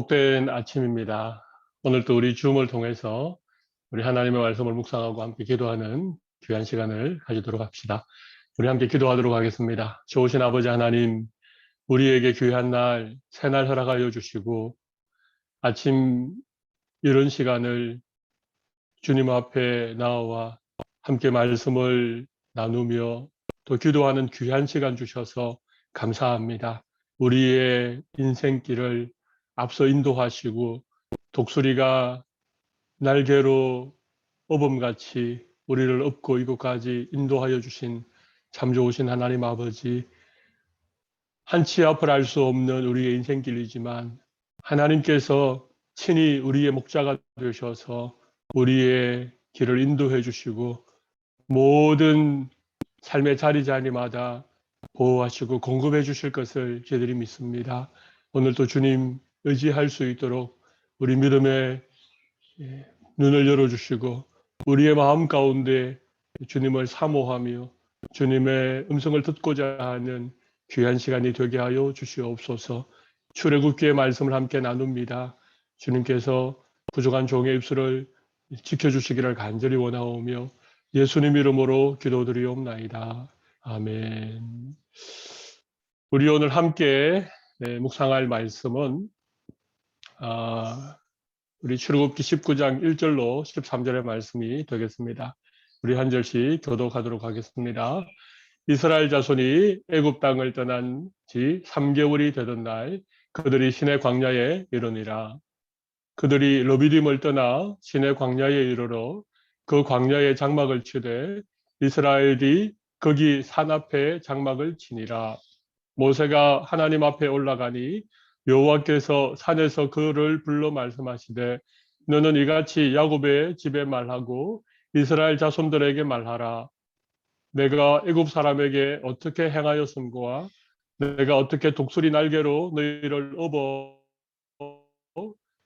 복된 아침입니다. 오늘 또 우리 줌을 통해서 우리 하나님의 말씀을 묵상하고 함께 기도하는 귀한 시간을 가지도록 합시다. 우리 함께 기도하도록 하겠습니다. 좋으신 아버지 하나님, 우리에게 귀한 날, 새날 허락하여 주시고 아침 이런 시간을 주님 앞에 나와 함께 말씀을 나누며 또 기도하는 귀한 시간 주셔서 감사합니다. 우리의 인생길을 앞서 인도하시고 독수리가 날개로 어범같이 우리를 업고 이곳까지 인도하여 주신 참 좋으신 하나님 아버지, 한치 앞을 알 수 없는 우리의 인생길이지만 하나님께서 친히 우리의 목자가 되셔서 우리의 길을 인도해 주시고 모든 삶의 자리자리마다 보호하시고 공급해 주실 것을 저희들이 믿습니다. 오늘도 주님 의지할 수 있도록 우리 믿음의 눈을 열어주시고 우리의 마음 가운데 주님을 사모하며 주님의 음성을 듣고자 하는 귀한 시간이 되게 하여 주시옵소서. 출애굽기의 말씀을 함께 나눕니다. 주님께서 부족한 종의 입술을 지켜주시기를 간절히 원하오며 예수님 이름으로 기도드리옵나이다. 아멘. 우리 오늘 함께 묵상할 말씀은 우리 출애굽기 19장 1절로 13절의 말씀이 되겠습니다. 우리 한 절씩 교독하도록 하겠습니다. 이스라엘 자손이 애굽 땅을 떠난 지 3개월이 되던 날 그들이 시내 광야에 이르니라. 그들이 르비딤을 떠나 시내 광야에 이르러 그 광야에 장막을 치되 이스라엘이 거기 산 앞에 장막을 치니라. 모세가 하나님 앞에 올라가니 여호와께서 산에서 그를 불러 말씀하시되 너는 이같이 야곱의 집에 말하고 이스라엘 자손들에게 말하라. 내가 애굽 사람에게 어떻게 행하였음과 내가 어떻게 독수리 날개로 너희를 업어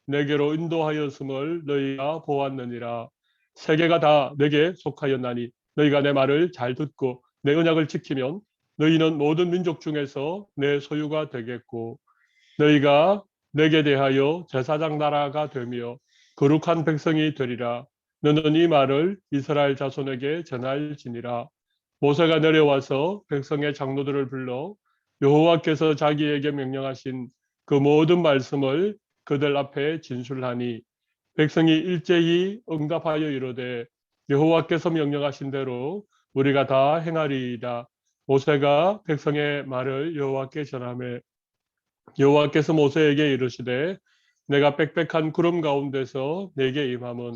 내게로 인도하였음을 너희가 보았느니라. 세계가 다 내게 속하였나니 너희가 내 말을 잘 듣고 내 언약을 지키면 너희는 모든 민족 중에서 내 소유가 되겠고 너희가 내게 대하여 제사장 나라가 되며 거룩한 백성이 되리라. 너는 이 말을 이스라엘 자손에게 전할지니라. 모세가 내려와서 백성의 장로들을 불러 여호와께서 자기에게 명령하신 그 모든 말씀을 그들 앞에 진술하니 백성이 일제히 응답하여 이르되 여호와께서 명령하신 대로 우리가 다 행하리이다. 모세가 백성의 말을 여호와께 전하매 여호와께서 모세에게 이르시되 내가 빽빽한 구름 가운데서 내게 임함은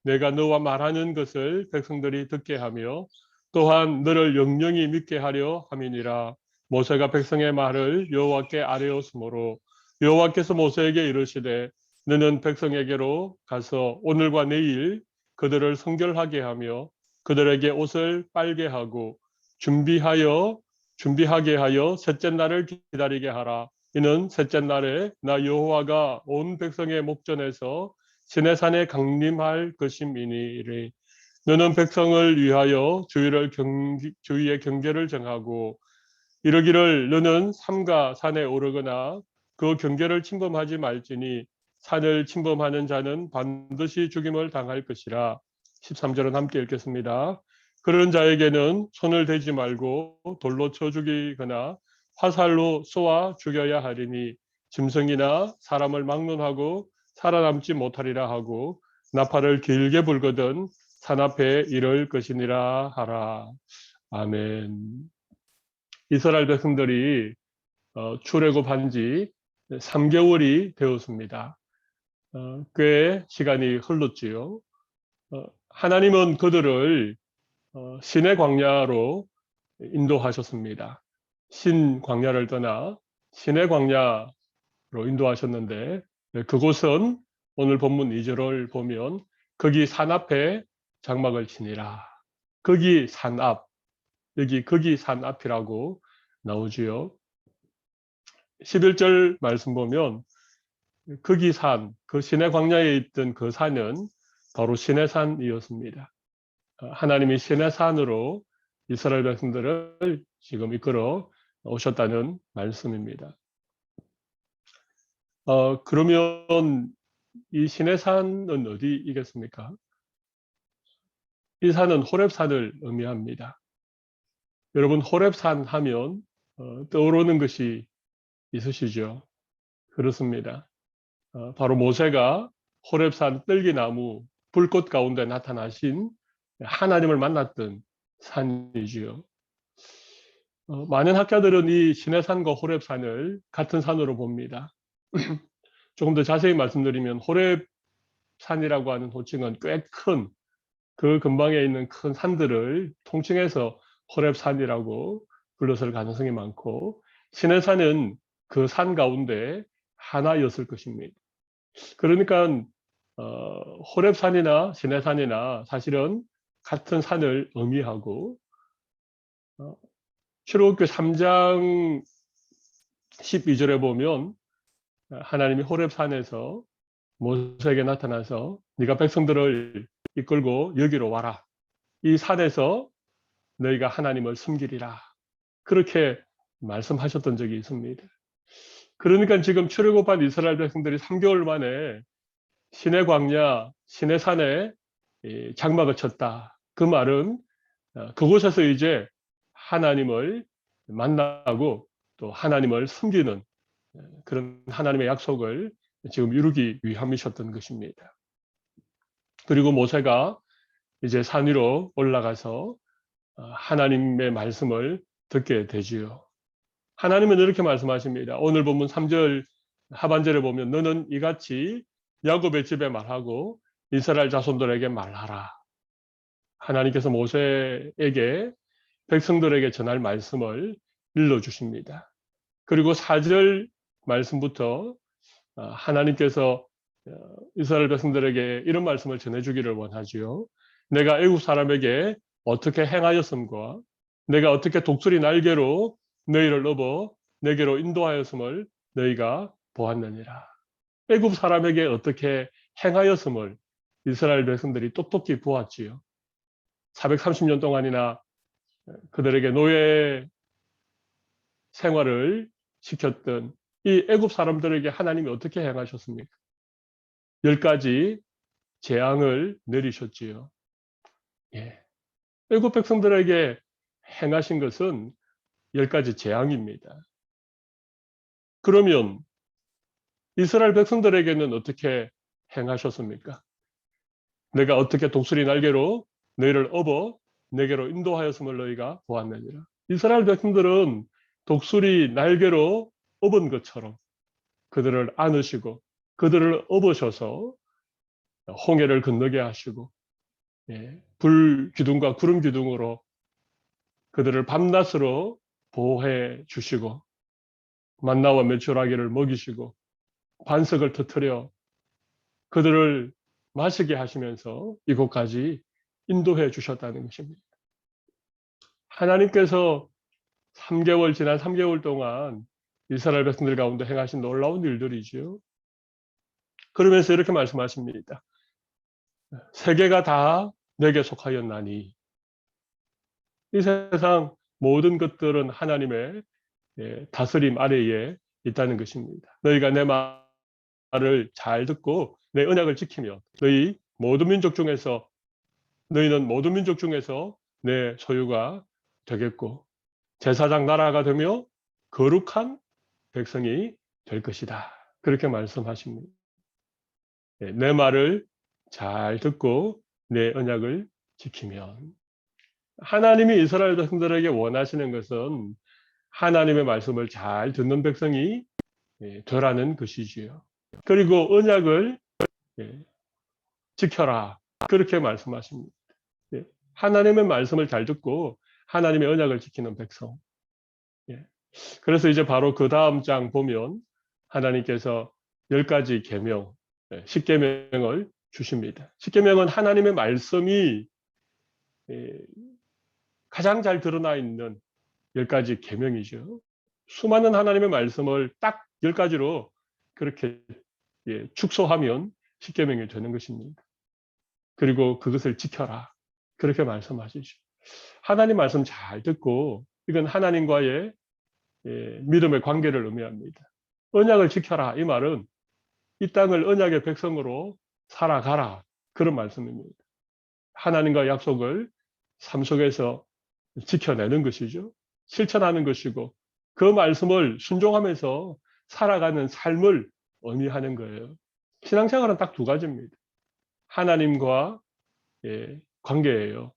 내가 너와 말하는 것을 백성들이 듣게 하며 또한 너를 영영히 믿게 하려 함이니라. 모세가 백성의 말을 여호와께 아뢰었으므로 여호와께서 모세에게 이르시되 너는 백성에게로 가서 오늘과 내일 그들을 성결하게 하며 그들에게 옷을 빨게 하고 준비하게 하여 셋째 날을 기다리게 하라. 이는 셋째 날에 나 여호와가 온 백성의 목전에서 시내산에 강림할 것임이니이래. 너는 백성을 위하여 주의의 경계를 정하고 이르기를 너는 삼가 산에 오르거나 그 경계를 침범하지 말지니 산을 침범하는 자는 반드시 죽임을 당할 것이라. 13절은 함께 읽겠습니다. 그런 자에게는 손을 대지 말고 돌로 쳐 죽이거나 화살로 쏘아 죽여야 하리니 짐승이나 사람을 막론하고 살아남지 못하리라 하고 나팔을 길게 불거든 산 앞에 이를 것이니라 하라. 아멘. 이스라엘 백성들이 출애굽한 지 3개월이 되었습니다. 꽤 시간이 흘렀지요. 하나님은 그들을 신의 광야로 인도하셨습니다. 신 광야를 떠나 신의 광야로 인도하셨는데 그곳은 오늘 본문 2절을 보면 거기 산 앞에 장막을 치니라. 거기 산 앞, 여기 거기 산 앞이라고 나오지요. 11절 말씀 보면 거기 산, 그 시내 광야에 있던 그 산은 바로 시내산이었습니다. 하나님이 시내산으로 이스라엘 백성들을 지금 이끌어 오셨다는 말씀입니다. 그러면 이 시내산은 어디이겠습니까? 이 산은 호렙산을 의미합니다. 여러분 호렙산 하면 떠오르는 것이 있으시죠? 그렇습니다. 바로 모세가 호렙산 떨기나무 불꽃 가운데 나타나신 하나님을 만났던 산이지요. 많은 학자들은 이 시내산과 호렙산을 같은 산으로 봅니다. 조금 더 자세히 말씀드리면 호렙산이라고 하는 호칭은 꽤 큰 그 근방에 있는 큰 산들을 통칭해서 호렙산이라고 불렀을 가능성이 많고 시내산은 그 산 가운데 하나였을 것입니다. 그러니까 호렙산이나 시내산이나 사실은 같은 산을 의미하고 출애굽기 3장 12절에 보면 하나님이 호렙산에서 모세에게 나타나서 네가 백성들을 이끌고 여기로 와라. 이 산에서 너희가 하나님을 섬기리라. 그렇게 말씀하셨던 적이 있습니다. 그러니까 지금 출애굽한 이스라엘 백성들이 3개월 만에 시내 광야, 시내 산에 장막을 쳤다. 그 말은 그곳에서 이제 하나님을 만나고 또 하나님을 섬기는 그런 하나님의 약속을 지금 이루기 위함이셨던 것입니다. 그리고 모세가 이제 산 위로 올라가서 하나님의 말씀을 듣게 되지요. 하나님은 이렇게 말씀하십니다. 오늘 본문 3절 하반절에 보면 너는 이같이 야곱의 집에 말하고 이스라엘 자손들에게 말하라. 하나님께서 모세에게 백성들에게 전할 말씀을 일러주십니다. 그리고 4절 말씀부터 하나님께서 이스라엘 백성들에게 이런 말씀을 전해주기를 원하지요. 내가 애국 사람에게 어떻게 행하였음과 내가 어떻게 독수리 날개로 너희를 업어 내게로 인도하였음을 너희가 보았느니라. 애국 사람에게 어떻게 행하였음을 이스라엘 백성들이 똑똑히 보았지요. 430년 동안이나 그들에게 노예 생활을 시켰던 이 애굽 사람들에게 하나님이 어떻게 행하셨습니까? 10가지 재앙을 내리셨지요. 예. 애굽 백성들에게 행하신 것은 10가지 재앙입니다. 그러면 이스라엘 백성들에게는 어떻게 행하셨습니까? 내가 어떻게 독수리 날개로 너희를 업어 내게로 인도하였음을 너희가 보았느니라. 이스라엘 백성들은 독수리 날개로 업은 것처럼 그들을 안으시고 그들을 업으셔서 홍해를 건너게 하시고 불 기둥과 구름 기둥으로 그들을 밤낮으로 보호해 주시고 만나와 메추라기를 먹이시고 반석을 터뜨려 그들을 마시게 하시면서 이곳까지 인도해 주셨다는 것입니다. 하나님께서 지난 3개월 동안 이스라엘 백성들 가운데 행하신 놀라운 일들이지요. 그러면서 이렇게 말씀하십니다. 세계가 다 내게 속하였나니 이 세상 모든 것들은 하나님의 다스림 아래에 있다는 것입니다. 너희가 내 말을 잘 듣고 내 언약을 지키면 너희는 모든 민족 중에서 내 소유가 되겠고 제사장 나라가 되며 거룩한 백성이 될 것이다. 그렇게 말씀하십니다. 내 말을 잘 듣고 내 언약을 지키면 하나님이 이스라엘 백성들에게 원하시는 것은 하나님의 말씀을 잘 듣는 백성이 되라는 것이지요. 그리고 언약을 지켜라. 그렇게 말씀하십니다. 하나님의 말씀을 잘 듣고 하나님의 언약을 지키는 백성. 그래서 이제 바로 그 다음 장 보면 하나님께서 10가지 계명, 10계명을 주십니다. 10계명은 하나님의 말씀이 가장 잘 드러나 있는 10가지 계명이죠. 수많은 하나님의 말씀을 딱 10가지로 그렇게 축소하면 10계명이 되는 것입니다. 그리고 그것을 지켜라. 그렇게 말씀하시죠. 하나님 말씀 잘 듣고 이건 하나님과의 믿음의 관계를 의미합니다. 언약을 지켜라. 이 말은 이 땅을 언약의 백성으로 살아가라. 그런 말씀입니다. 하나님과 약속을 삶 속에서 지켜내는 것이죠. 실천하는 것이고 그 말씀을 순종하면서 살아가는 삶을 의미하는 거예요. 신앙생활은 딱 두 가지입니다. 하나님과 관계예요.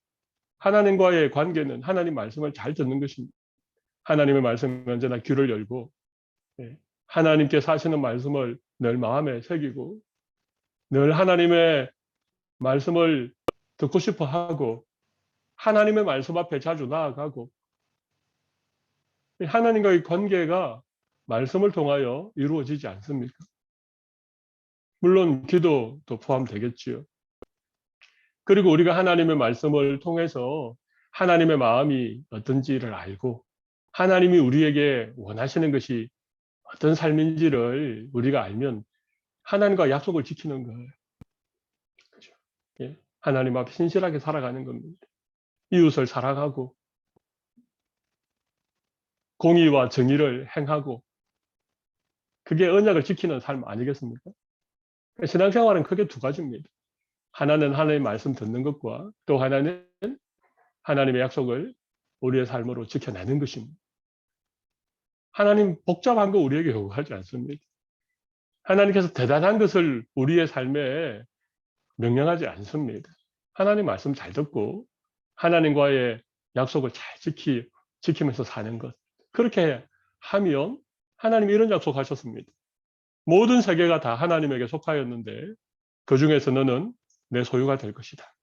하나님과의 관계는 하나님 말씀을 잘 듣는 것입니다. 하나님의 말씀에 언제나 귀를 열고 하나님께서 하시는 말씀을 늘 마음에 새기고 늘 하나님의 말씀을 듣고 싶어 하고 하나님의 말씀 앞에 자주 나아가고 하나님과의 관계가 말씀을 통하여 이루어지지 않습니까? 물론 기도도 포함되겠지요. 그리고 우리가 하나님의 말씀을 통해서 하나님의 마음이 어떤지를 알고 하나님이 우리에게 원하시는 것이 어떤 삶인지를 우리가 알면 하나님과 약속을 지키는 거예요. 그죠? 예. 하나님 앞에 신실하게 살아가는 겁니다. 이웃을 사랑하고 공의와 정의를 행하고 그게 언약을 지키는 삶 아니겠습니까? 신앙생활은 크게 두 가지입니다. 하나는 하나님의 말씀 듣는 것과 또 하나는 하나님의 약속을 우리의 삶으로 지켜내는 것입니다. 하나님 복잡한 거 우리에게 요구하지 않습니다. 하나님께서 대단한 것을 우리의 삶에 명령하지 않습니다. 하나님 말씀 잘 듣고 하나님과의 약속을 잘 지키면서 사는 것. 그렇게 하면 하나님이 이런 약속하셨습니다. 모든 세계가 다 하나님에게 속하였는데 그중에서 너는 내 소유가 될 것이다.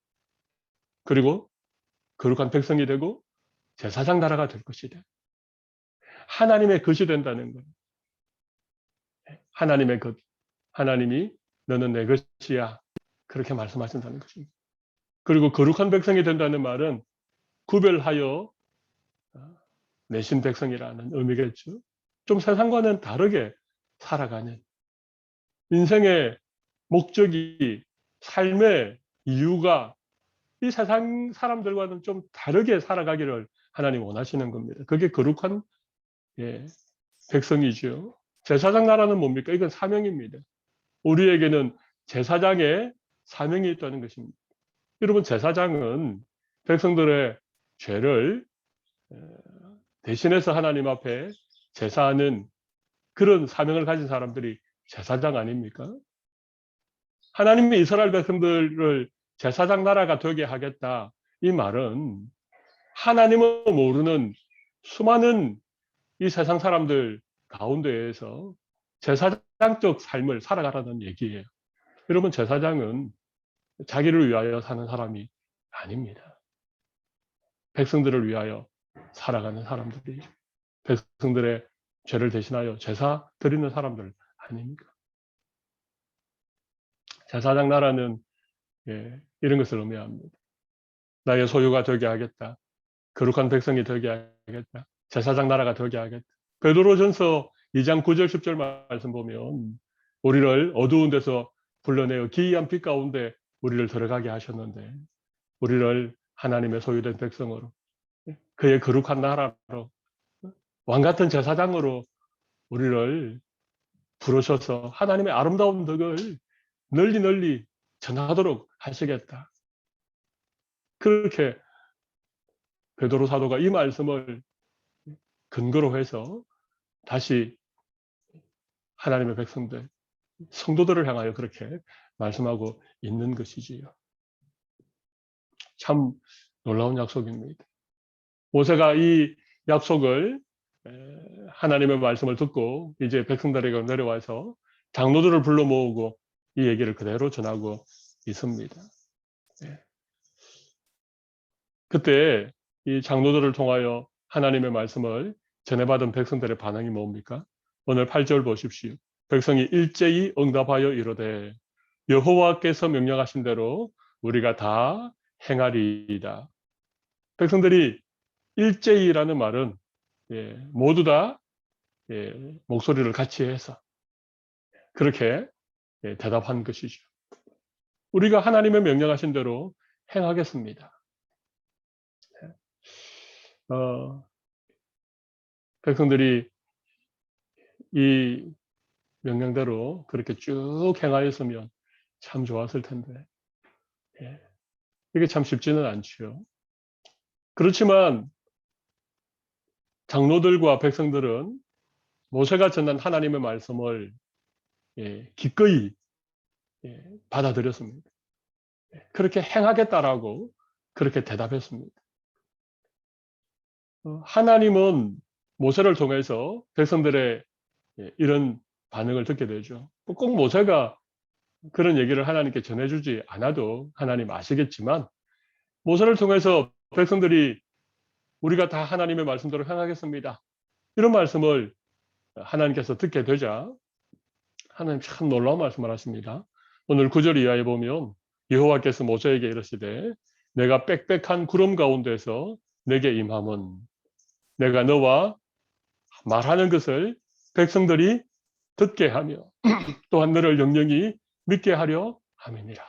그리고 거룩한 백성이 되고 제사장 나라가 될 것이다. 하나님의 것이 된다는 것. 하나님의 것. 하나님이 너는 내 것이야. 그렇게 말씀하신다는 것입니다. 그리고 거룩한 백성이 된다는 말은 구별하여 내신 백성이라는 의미겠죠. 좀 세상과는 다르게 살아가는 인생의 목적이 삶의 이유가 이 세상 사람들과는 좀 다르게 살아가기를 하나님 원하시는 겁니다. 그게 거룩한 백성이죠. 제사장 나라는 뭡니까? 이건 사명입니다. 우리에게는 제사장의 사명이 있다는 것입니다. 여러분 제사장은 백성들의 죄를 대신해서 하나님 앞에 제사하는 그런 사명을 가진 사람들이 제사장 아닙니까? 하나님이 이스라엘 백성들을 제사장 나라가 되게 하겠다. 이 말은 하나님을 모르는 수많은 이 세상 사람들 가운데에서 제사장적 삶을 살아가라는 얘기예요. 여러분 제사장은 자기를 위하여 사는 사람이 아닙니다. 백성들을 위하여 살아가는 사람들이 백성들의 죄를 대신하여 제사 드리는 사람들 아닙니까? 제사장 나라는 이런 것을 의미합니다. 나의 소유가 되게 하겠다. 거룩한 백성이 되게 하겠다. 제사장 나라가 되게 하겠다. 베드로전서 2장 9절 10절 말씀 보면 우리를 어두운 데서 불러내어 기이한 빛 가운데 우리를 들어가게 하셨는데 우리를 하나님의 소유된 백성으로 그의 거룩한 나라로 왕같은 제사장으로 우리를 부르셔서 하나님의 아름다운 덕을 널리 널리 전하도록 하시겠다. 그렇게 베드로 사도가 이 말씀을 근거로 해서 다시 하나님의 백성들, 성도들을 향하여 그렇게 말씀하고 있는 것이지요. 참 놀라운 약속입니다. 모세가 이 약속을 하나님의 말씀을 듣고 이제 백성들에게 내려와서 장로들을 불러 모으고 이 얘기를 그대로 전하고 있습니다. 그때 이 장로들을 통하여 하나님의 말씀을 전해받은 백성들의 반응이 뭡니까? 오늘 8절 보십시오. 백성이 일제히 응답하여 이르되 여호와께서 명령하신 대로 우리가 다 행하리이다. 백성들이 일제히라는 말은 모두 다 목소리를 같이 해서 그렇게 대답한 것이죠. 우리가 하나님의 명령하신 대로 행하겠습니다. 백성들이 이 명령대로 그렇게 쭉 행하였으면 참 좋았을 텐데. 예. 이게 참 쉽지는 않죠. 그렇지만 장로들과 백성들은 모세가 전한 하나님의 말씀을 기꺼이 받아들였습니다. 그렇게 행하겠다라고 그렇게 대답했습니다. 하나님은 모세를 통해서 백성들의 이런 반응을 듣게 되죠. 꼭 모세가 그런 얘기를 하나님께 전해주지 않아도 하나님 아시겠지만 모세를 통해서 백성들이 우리가 다 하나님의 말씀대로 행하겠습니다. 이런 말씀을 하나님께서 듣게 되자 하나님 참 놀라운 말씀을 하십니다. 오늘 9절 이하에 보면 여호와께서 모세에게 이르시되 내가 빽빽한 구름 가운데서 내게 임함은 내가 너와 말하는 것을 백성들이 듣게 하며 또한 너를 영영히 믿게 하려 함이니라.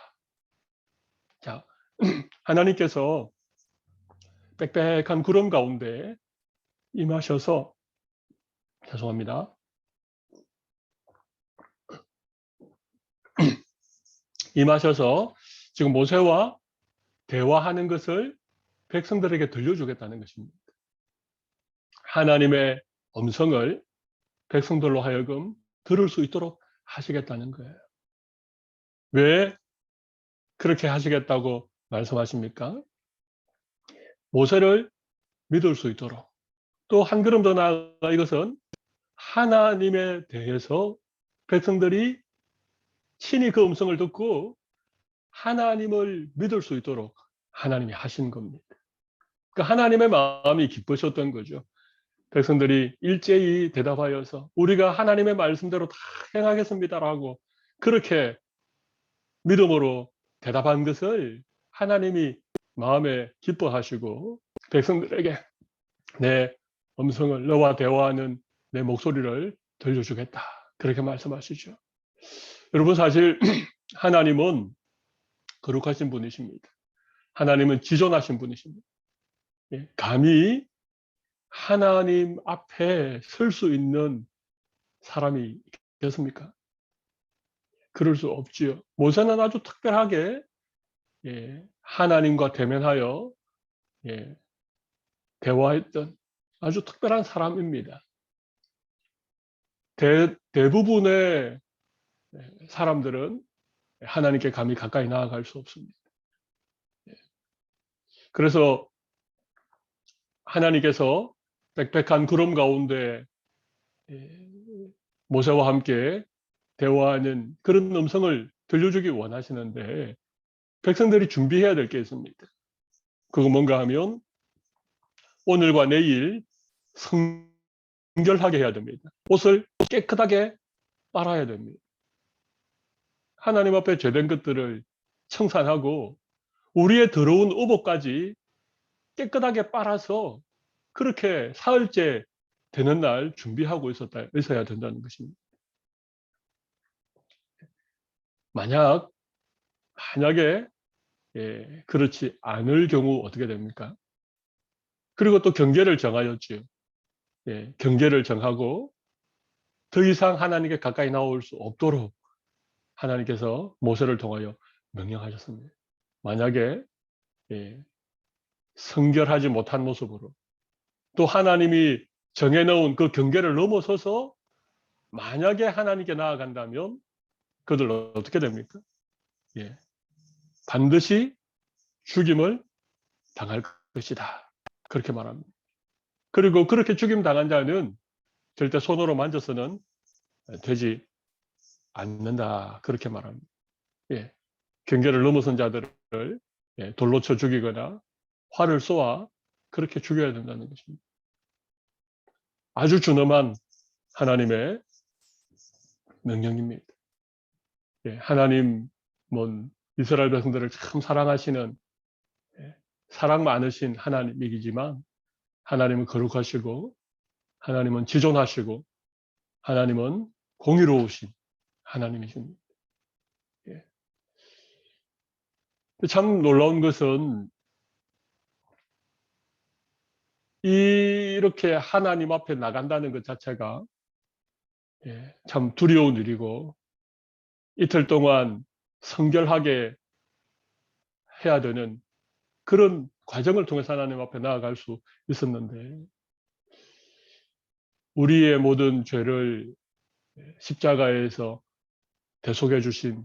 자, 하나님께서 빽빽한 구름 가운데 임하셔서 죄송합니다. 임하셔서 지금 모세와 대화하는 것을 백성들에게 들려주겠다는 것입니다. 하나님의 음성을 백성들로 하여금 들을 수 있도록 하시겠다는 거예요. 왜 그렇게 하시겠다고 말씀하십니까? 모세를 믿을 수 있도록 또 한 걸음 더 나아가 이것은 하나님에 대해서 백성들이 친히 그 음성을 듣고 하나님을 믿을 수 있도록 하나님이 하신 겁니다. 그러니까 하나님의 마음이 기쁘셨던 거죠. 백성들이 일제히 대답하여서 우리가 하나님의 말씀대로 다 행하겠습니다라고 그렇게 믿음으로 대답한 것을 하나님이 마음에 기뻐하시고 백성들에게 내 음성을 너와 대화하는 내 목소리를 들려주겠다. 그렇게 말씀하시죠. 여러분 사실 하나님은 거룩하신 분이십니다. 하나님은 지존하신 분이십니다. 감히 하나님 앞에 설 수 있는 사람이 있겠습니까? 그럴 수 없지요. 모세는 아주 특별하게 하나님과 대면하여 대화했던 아주 특별한 사람입니다. 대부분의 사람들은 하나님께 감히 가까이 나아갈 수 없습니다. 그래서 하나님께서 빽빽한 구름 가운데 모세와 함께 대화하는 그런 음성을 들려주기 원하시는데 백성들이 준비해야 될 게 있습니다. 그거 뭔가 하면 오늘과 내일 성결하게 해야 됩니다. 옷을 깨끗하게 빨아야 됩니다. 하나님 앞에 죄된 것들을 청산하고 우리의 더러운 의복까지 깨끗하게 빨아서 그렇게 사흘째 되는 날 준비하고 있어야 된다는 것입니다. 만약에 그렇지 않을 경우 어떻게 됩니까? 그리고 또 경계를 정하였지요. 경계를 정하고 더 이상 하나님께 가까이 나올 수 없도록 하나님께서 모세를 통하여 명령하셨습니다. 만약에 성결하지 못한 모습으로 또 하나님이 정해놓은 그 경계를 넘어서서 만약에 하나님께 나아간다면 그들 어떻게 됩니까? 반드시 죽임을 당할 것이다. 그렇게 말합니다. 그리고 그렇게 죽임 당한 자는 절대 손으로 만져서는 되지 않는다. 그렇게 말합니다. 경계를 넘어선 자들을 돌로 쳐 죽이거나 활을 쏘아 그렇게 죽여야 된다는 것입니다. 아주 준엄한 하나님의 명령입니다. 하나님은 이스라엘 백성들을 참 사랑하시는 사랑 많으신 하나님이지만 하나님은 거룩하시고 하나님은 지존하시고 하나님은 공의로우신 하나님이십니다. 참 놀라운 것은 이렇게 하나님 앞에 나간다는 것 자체가 참 두려운 일이고 이틀 동안 성결하게 해야 되는 그런 과정을 통해서 하나님 앞에 나아갈 수 있었는데 우리의 모든 죄를 십자가에서 대속해 주신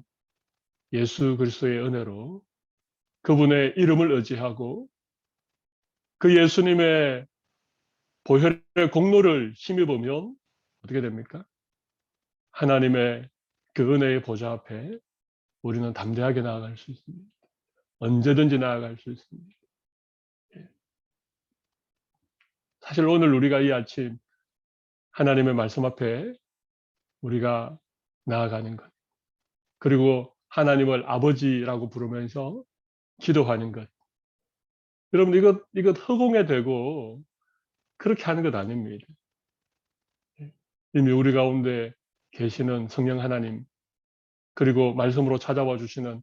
예수 그리스도의 은혜로 그분의 이름을 의지하고 그 예수님의 보혈의 공로를 힘입으면 어떻게 됩니까? 하나님의 그 은혜의 보좌 앞에 우리는 담대하게 나아갈 수 있습니다. 언제든지 나아갈 수 있습니다. 사실 오늘 우리가 이 아침 하나님의 말씀 앞에 우리가 나아가는 것, 그리고 하나님을 아버지라고 부르면서 기도하는 것. 여러분, 이것 허공에 대고 그렇게 하는 것 아닙니다. 이미 우리 가운데 계시는 성령 하나님, 그리고 말씀으로 찾아와 주시는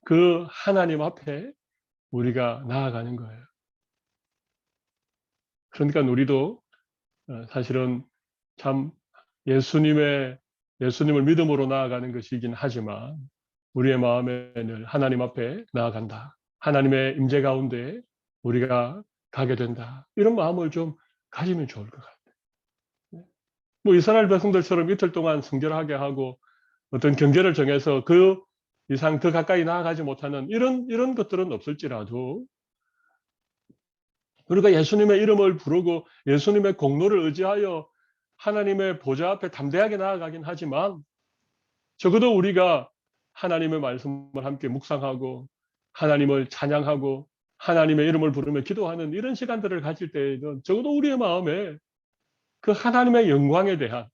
그 하나님 앞에 우리가 나아가는 거예요. 그러니까 우리도 사실은 참 예수님을 믿음으로 나아가는 것이긴 하지만 우리의 마음에 늘 하나님 앞에 나아간다. 하나님의 임재 가운데 우리가 가게 된다. 이런 마음을 좀 가지면 좋을 것 같아요. 뭐 이스라엘 백성들처럼 이틀 동안 성결하게 하고 어떤 경계를 정해서 그 이상 더 가까이 나아가지 못하는 이런 것들은 없을지라도 우리가 예수님의 이름을 부르고 예수님의 공로를 의지하여 하나님의 보좌 앞에 담대하게 나아가긴 하지만 적어도 우리가 하나님의 말씀을 함께 묵상하고 하나님을 찬양하고 하나님의 이름을 부르며 기도하는 이런 시간들을 가질 때에는 적어도 우리의 마음에 그 하나님의 영광에 대한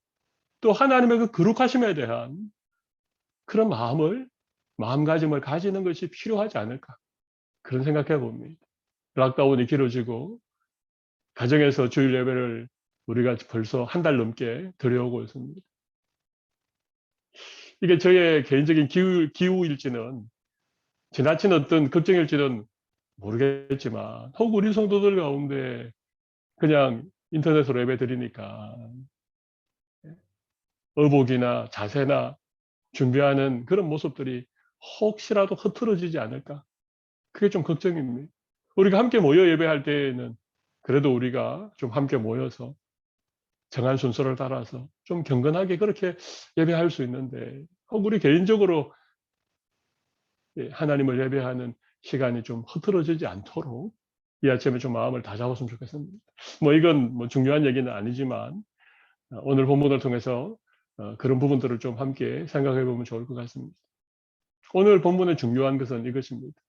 또 하나님의 그 거룩하심에 대한 그런 마음가짐을 가지는 것이 필요하지 않을까 그런 생각해 봅니다. 락다운이 길어지고 가정에서 주일 예배를 우리가 벌써 한 달 넘게 드려오고 있습니다. 이게 저의 개인적인 기우일지는 지나친 어떤 걱정일지는 모르겠지만 혹 우리 성도들 가운데 그냥 인터넷으로 예배 드리니까 의복이나 자세나 준비하는 그런 모습들이 혹시라도 흐트러지지 않을까? 그게 좀 걱정입니다. 우리가 함께 모여 예배할 때에는 그래도 우리가 좀 함께 모여서 정한 순서를 따라서 좀 경건하게 그렇게 예배할 수 있는데 혹 우리 개인적으로 하나님을 예배하는 시간이 좀 흐트러지지 않도록 이 아침에 좀 마음을 다잡았으면 좋겠습니다. 뭐 이건 뭐 중요한 얘기는 아니지만 오늘 본문을 통해서 그런 부분들을 좀 함께 생각해 보면 좋을 것 같습니다. 오늘 본문의 중요한 것은 이것입니다.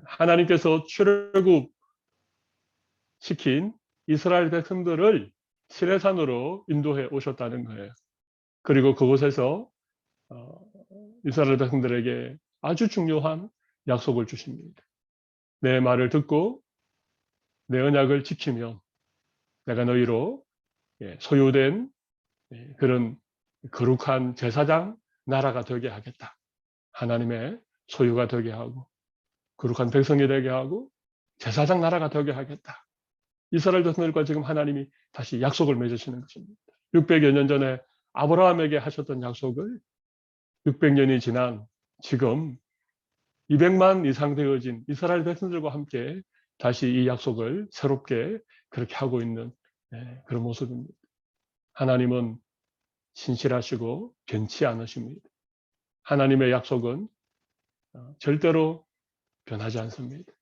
하나님께서 출애굽 시킨 이스라엘 백성들을 시내산으로 인도해 오셨다는 거예요. 그리고 그곳에서 이스라엘 백성들에게 아주 중요한 약속을 주십니다. 내 말을 듣고 내 언약을 지키면 내가 너희로 소유된 그런 거룩한 제사장 나라가 되게 하겠다. 하나님의 소유가 되게 하고 거룩한 백성이 되게 하고 제사장 나라가 되게 하겠다. 이스라엘 백성들과 지금 하나님이 다시 약속을 맺으시는 것입니다. 600여 년 전에 아브라함에게 하셨던 약속을 600년이 지난 지금 200만 이상 되어진 이스라엘 백성들과 함께 다시 이 약속을 새롭게 그렇게 하고 있는 그런 모습입니다. 하나님은 신실하시고 변치 않으십니다. 하나님의 약속은 절대로 변하지 않습니다.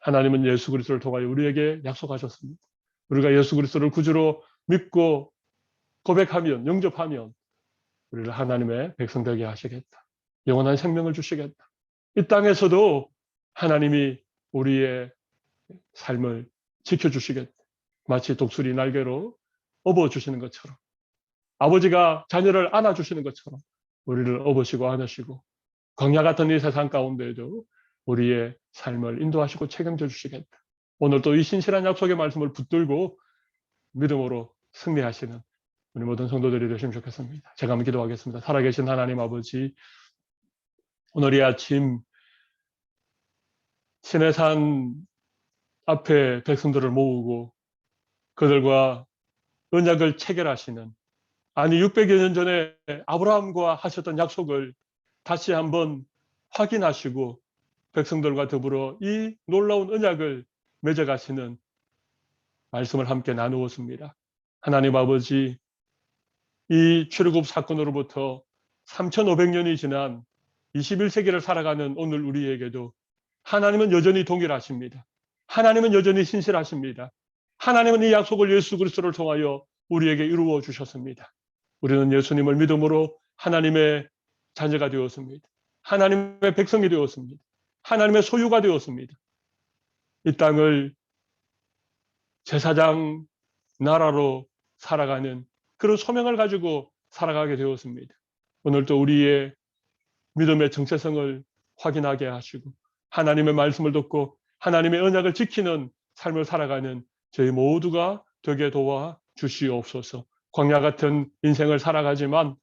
하나님은 예수 그리스도를 통하여 우리에게 약속하셨습니다. 우리가 예수 그리스도를 구주로 믿고 고백하면, 영접하면 우리를 하나님의 백성 되게 하시겠다. 영원한 생명을 주시겠다. 이 땅에서도 하나님이 우리의 삶을 지켜주시겠다. 마치 독수리 날개로 업어주시는 것처럼 아버지가 자녀를 안아주시는 것처럼 우리를 업으시고 안으시고 광야 같은 이 세상 가운데에도 우리의 삶을 인도하시고 책임져 주시겠다. 오늘 또 이 신실한 약속의 말씀을 붙들고 믿음으로 승리하시는 우리 모든 성도들이 되시면 좋겠습니다. 제가 한번 기도하겠습니다. 살아계신 하나님 아버지, 오늘 이 아침 시내산 앞에 백성들을 모으고 그들과 언약을 체결하시는 아니 600여 년 전에 아브라함과 하셨던 약속을 다시 한번 확인하시고 백성들과 더불어 이 놀라운 언약을 맺어가시는 말씀을 함께 나누었습니다. 하나님 아버지, 이 출애굽 사건으로부터 3,500년이 지난 21세기를 살아가는 오늘 우리에게도 하나님은 여전히 동일하십니다. 하나님은 여전히 신실하십니다. 하나님은 이 약속을 예수 그리스도를 통하여 우리에게 이루어 주셨습니다. 우리는 예수님을 믿음으로 하나님의 자녀가 되었습니다. 하나님의 백성이 되었습니다. 하나님의 소유가 되었습니다. 이 땅을 제사장 나라로 살아가는 그런 소명을 가지고 살아가게 되었습니다. 오늘도 우리의 믿음의 정체성을 확인하게 하시고 하나님의 말씀을 듣고 하나님의 언약을 지키는 삶을 살아가는 저희 모두가 되게 도와 주시옵소서. 광야 같은 인생을 살아가지만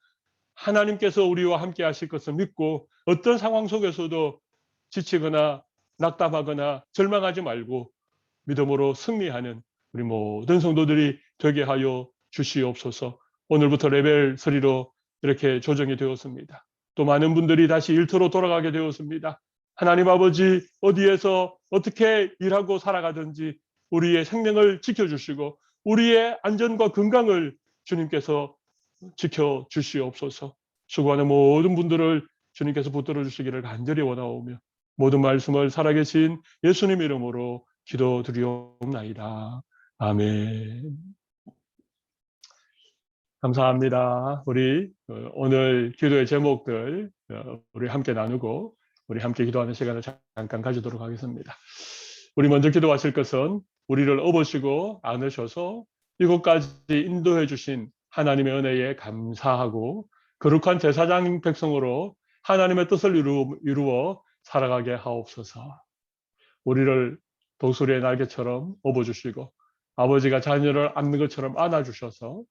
하나님께서 우리와 함께 하실 것을 믿고 어떤 상황 속에서도 지치거나 낙담하거나 절망하지 말고 믿음으로 승리하는 우리 모든 성도들이 되게 하여 주시옵소서. 오늘부터 레벨 3로 이렇게 조정이 되었습니다. 또 많은 분들이 다시 일터로 돌아가게 되었습니다. 하나님 아버지, 어디에서 어떻게 일하고 살아가든지 우리의 생명을 지켜주시고 우리의 안전과 건강을 주님께서 지켜주시옵소서. 수고하는 모든 분들을 주님께서 붙들어 주시기를 간절히 원하오며 모든 말씀을 살아계신 예수님 이름으로 기도드리옵나이다. 아멘. 감사합니다. 우리 오늘 기도의 제목들 우리 함께 나누고 우리 함께 기도하는 시간을 잠깐 가지도록 하겠습니다. 우리 먼저 기도하실 것은 우리를 업으시고 안으셔서 이곳까지 인도해 주신 하나님의 은혜에 감사하고 거룩한 제사장 백성으로 하나님의 뜻을 이루어 살아가게 하옵소서. 우리를 독수리의 날개처럼 업어주시고 아버지가 자녀를 안는 것처럼 안아주셔서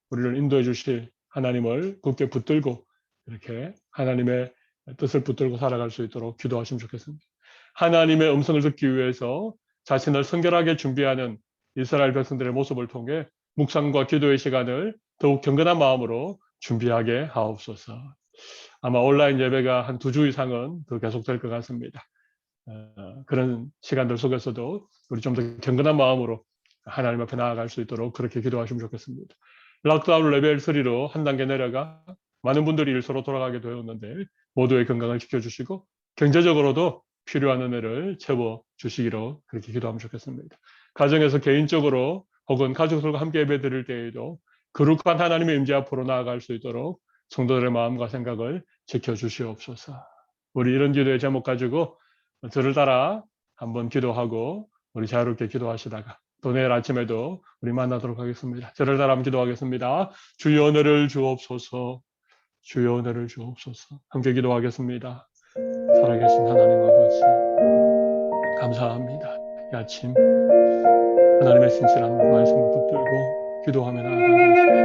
우리를 인도해 주실 하나님을 굳게 붙들고 이렇게 하나님의 뜻을 붙들고 살아갈 수 있도록 기도하시면 좋겠습니다. 하나님의 음성을 듣기 위해서 자신을 성결하게 준비하는 이스라엘 백성들의 모습을 통해 묵상과 기도의 시간을 더욱 경건한 마음으로 준비하게 하옵소서. 아마 온라인 예배가 한 2주 이상은 더 계속될 것 같습니다. 그런 시간들 속에서도 우리 좀 더 경건한 마음으로 하나님 앞에 나아갈 수 있도록 그렇게 기도하시면 좋겠습니다. 락다운 레벨 3로 한 단계 내려가 많은 분들이 일소로 돌아가게 되었는데 모두의 건강을 지켜주시고 경제적으로도 필요한 은혜를 채워주시기로 그렇게 기도하면 좋겠습니다. 가정에서 개인적으로 혹은 가족들과 함께 예배 드릴 때에도 거룩한 하나님의 임재 앞으로 나아갈 수 있도록 성도들의 마음과 생각을 지켜주시옵소서. 우리 이런 기도의 제목 가지고 저를 따라 한번 기도하고 우리 자유롭게 기도하시다가 또 내일 아침에도 우리 만나도록 하겠습니다. 저를 따라 한번 기도하겠습니다. 주여 은혜를 주옵소서. 주여 은혜를 주옵소서. 함께 기도하겠습니다. 살아계신 하나님 아버지 감사합니다. 이 아침 하나님의 신실한 말씀을 붙들고 기도하며 나아가게 하소서.